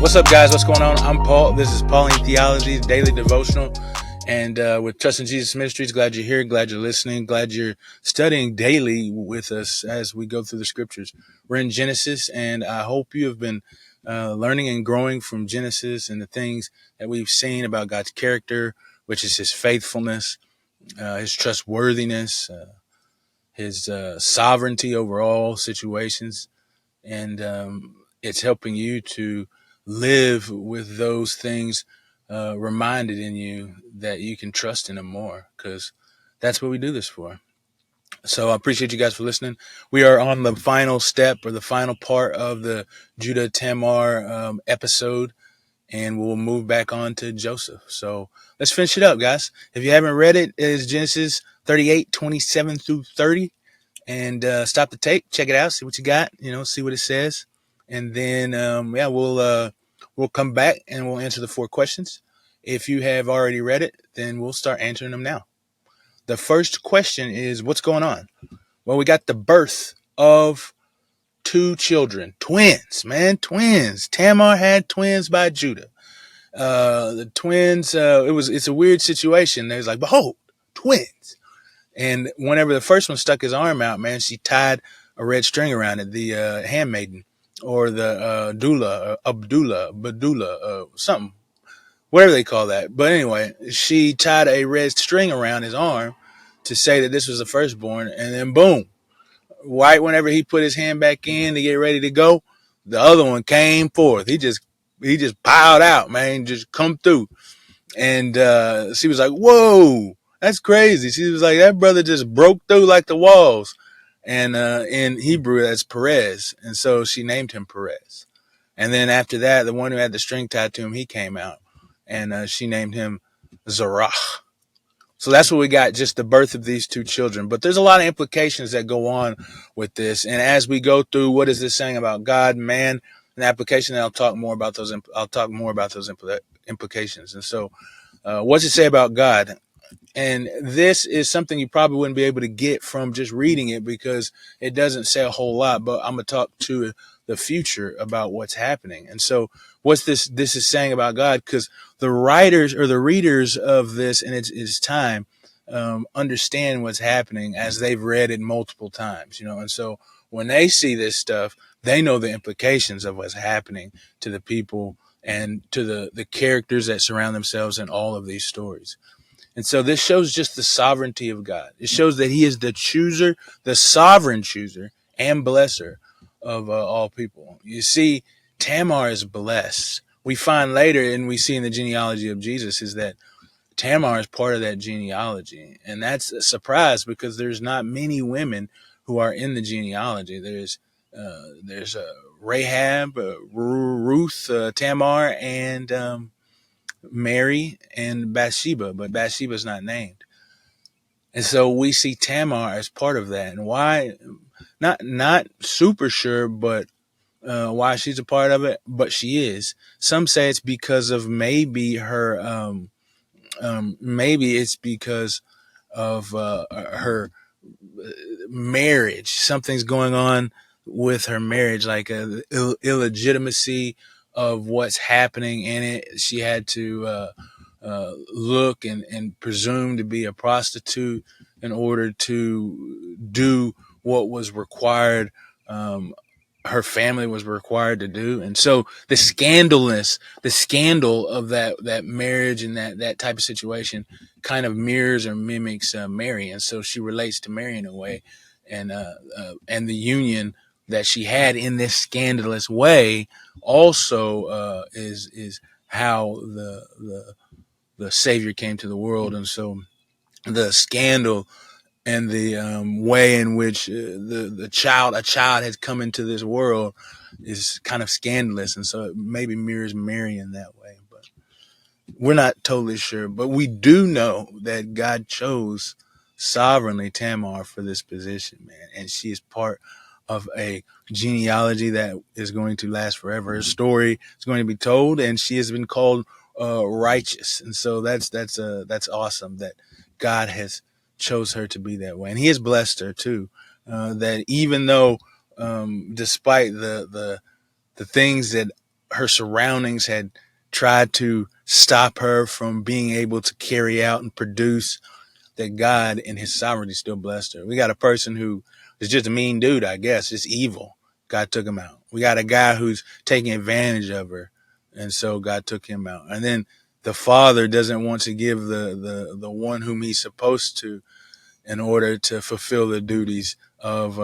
What's up, guys? What's going on? I'm Paul. This is Pauline Theology's daily devotional. And with Trust in Jesus Ministries, glad you're here. Glad you're listening. Glad you're studying daily with us as we go through the scriptures. We're in Genesis, and I hope you have been learning and growing from Genesis and the things that we've seen about God's character, which is his faithfulness, his trustworthiness, his sovereignty over all situations. And it's helping you to live with those things reminded in you that you can trust in him more, because that's what we do this for. So I appreciate you guys for listening. We are on the final step, or the final part of the Judah Tamar episode, and we'll move back on to Joseph. So let's finish it up, guys. If you haven't read it, it is Genesis 38:27 through 30. And stop the tape, check it out, see what you got, see what it says. And then, we'll come back and we'll answer the 4 questions. If you have already read it, then we'll start answering them now. The first question is, what's going on? Well, we got the birth of 2 children, twins, man, twins. Tamar had twins by Judah. The twins, it's a weird situation. There's like, behold, twins. And whenever the first one stuck his arm out, man, she tied a red string around it, the handmaiden, or the doula, Badula, something, whatever they call that. But anyway, she tied a red string around his arm to say that this was the firstborn. And then boom, right whenever he put his hand back in to get ready to go, the other one came forth. He just piled out, man, just come through. And she was like, whoa, that's crazy. She was like, that brother just broke through like the walls. And in Hebrew, that's Perez. And so she named him Perez. And then after that, the one who had the string tied to him, he came out. And she named him Zerah. So that's what we got, just the birth of these 2 children. But there's a lot of implications that go on with this. And as we go through, what is this saying about God, man, an application, and I'll talk more about those implications. And so what's it say about God? And this is something you probably wouldn't be able to get from just reading it, because it doesn't say a whole lot, but I'm going to talk to the future about what's happening. And so what's this is saying about God? Because the writers or the readers of this in its time understand what's happening as they've read it multiple times, and so when they see this stuff, they know the implications of what's happening to the people and to the characters that surround themselves in all of these stories. And so this shows just the sovereignty of God. It shows that he is the chooser, the sovereign chooser and blesser of all people. You see, Tamar is blessed. We find later, and we see in the genealogy of Jesus, is that Tamar is part of that genealogy. And that's a surprise, because there's not many women who are in the genealogy. There's Rahab, Ruth, Tamar, and Mary, and Bathsheba, but Bathsheba is not named. And so we see Tamar as part of that. And why? Not super sure, but why she's a part of it, but she is. Some say it's because of maybe her, maybe it's because of her marriage. Something's going on with her marriage, like a illegitimacy of what's happening in it. She had to look and presume to be a prostitute in order to do what was required, her family was required to do. And so the scandal of that marriage and that type of situation kind of mirrors or mimics Mary. And so she relates to Mary in a way, and the union that she had in this scandalous way also is how the Savior came to the world. And so the scandal and the way in which a child has come into this world is kind of scandalous. And so it maybe mirrors Mary in that way, but we're not totally sure. But we do know that God chose sovereignly Tamar for this position, man. And she is part of a genealogy that is going to last forever. Her story is going to be told, and she has been called righteous. And so that's awesome that God has chose her to be that way. And he has blessed her too, that even though despite the things that her surroundings had tried to stop her from being able to carry out and produce, that God in his sovereignty still blessed her. We got a person who is just a mean dude, I guess, just evil. God took him out. We got a guy who's taking advantage of her, and so God took him out. And then the father doesn't want to give the one whom he's supposed to, in order to fulfill the duties of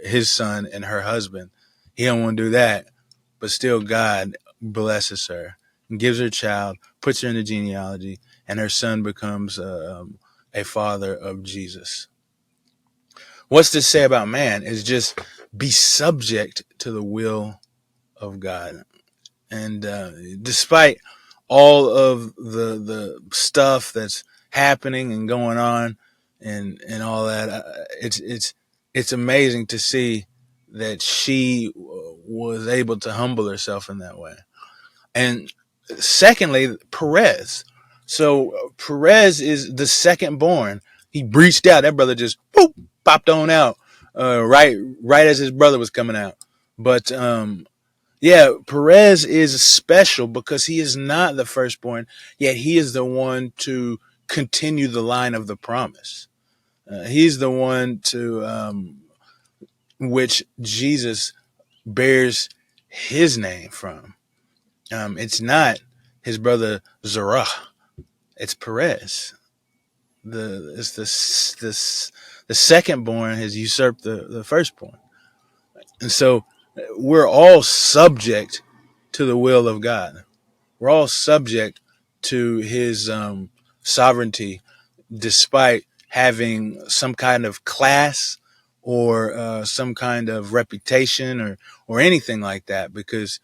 his son and her husband. He don't want to do that, but still God blesses her and gives her a child, puts her in the genealogy, and her son becomes a father of Jesus. What's this say about man is just be subject to the will of God. And despite all of the stuff that's happening and going on and all that, it's amazing to see that she was able to humble herself in that way. And secondly, Perez. So Perez is the second born. He breached out. That brother just whoop, popped on out right as his brother was coming out. But yeah, Perez is special because he is not the firstborn, yet he is the one to continue the line of the promise. He's the one to which Jesus bears his name from. It's not his brother Zerah. It's Perez. The second born has usurped the firstborn, and so we're all subject to the will of God. We're all subject to his sovereignty, despite having some kind of class or some kind of reputation or anything like that, because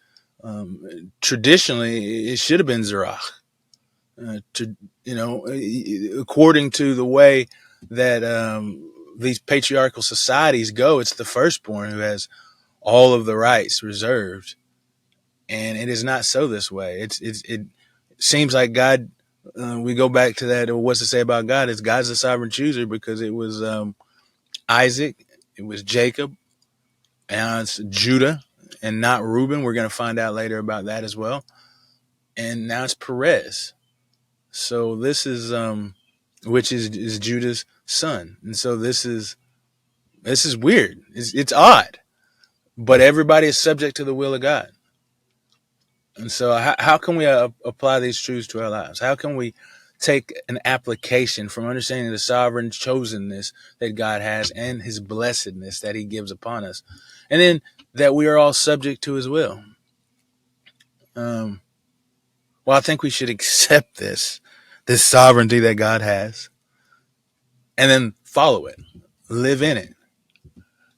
traditionally it should have been Zerach. To according to the way that these patriarchal societies go, it's the firstborn who has all of the rights reserved, and it is not so this way. It seems like God. We go back to that. What's to say about God? Is God's the sovereign chooser, because it was Isaac, it was Jacob, and it's Judah, and not Reuben. We're going to find out later about that as well. And now it's Perez. So this is which is Judah's son, and so this is weird. It's odd, but everybody is subject to the will of God. And so how can we apply these truths to our lives? How can we take an application from understanding the sovereign chosenness that God has and his blessedness that he gives upon us, and then that we are all subject to his will? Well, I think we should accept this sovereignty that God has, and then follow it, live in it.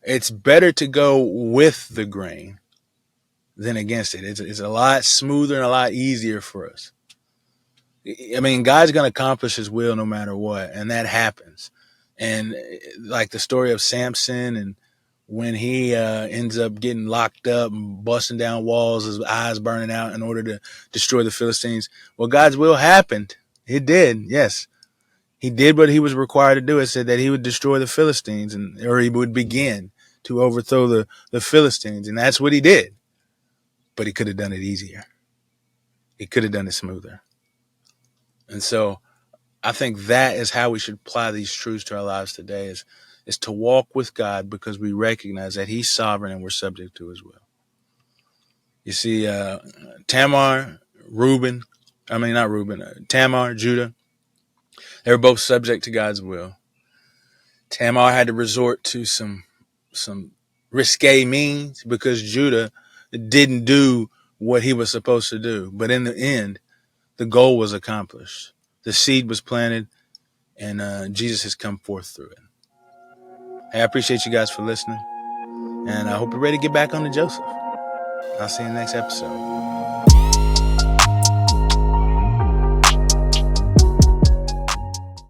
It's better to go with the grain than against it. It's a lot smoother and a lot easier for us. I mean, God's going to accomplish his will no matter what, and that happens. And like the story of Samson, and when he ends up getting locked up and busting down walls, his eyes burning out in order to destroy the Philistines. Well, God's will happened. It did, yes. He did what he was required to do. It said that he would destroy the Philistines, or he would begin to overthrow the Philistines. And that's what he did. But he could have done it easier. He could have done it smoother. And so I think that is how we should apply these truths to our lives today, is to walk with God, because we recognize that he's sovereign and we're subject to his will. You see, Tamar, Tamar, Judah, they were both subject to God's will. Tamar had to resort to some risque means because Judah didn't do what he was supposed to do. But in the end, the goal was accomplished. The seed was planted, and Jesus has come forth through it. Hey, I appreciate you guys for listening, and I hope you're ready to get back on to Joseph. I'll see you in the next episode.